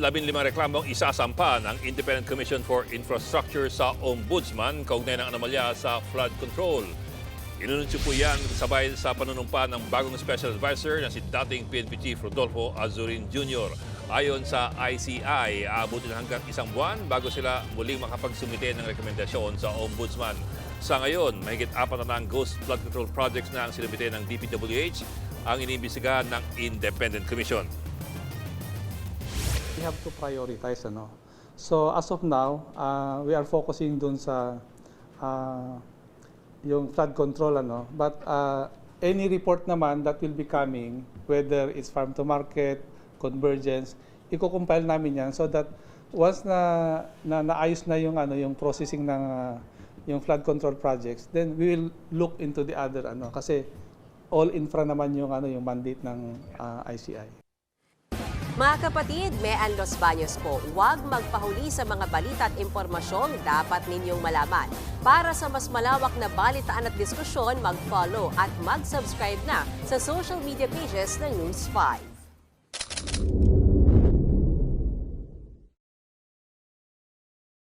15 reklamong isasampa ng Independent Commission for Infrastructure sa Ombudsman kaugnay ng anomalya sa flood control. Inununsyo po yan sabay sa panunumpa ng bagong Special Advisor na si dating PNP Chief Rodolfo Azurin Jr. Ayon sa ICI, aabutin hanggang isang buwan bago sila muling makapagsumite ng rekomendasyon sa Ombudsman. Sa ngayon, mahigit 4 na ng ghost flood control projects na ang sinumite ng DPWH ang iniimbestigahan ng Independent Commission. We have to prioritize, ano. So as of now, we are focusing dun sa yung flood control, ano. But any report naman that will be coming, whether it's farm to market, convergence, i-compile namin yan so that once na naayos na yung yung processing ng yung flood control projects, then we will look into the other kasi all infra naman yung yung mandate ng ICI. Mga kapatid, Mean Los Baños po, huwag magpahuli sa mga balita at impormasyong dapat ninyong malaman. Para sa mas malawak na balitaan at diskusyon, mag-follow at mag-subscribe na sa social media pages ng News 5.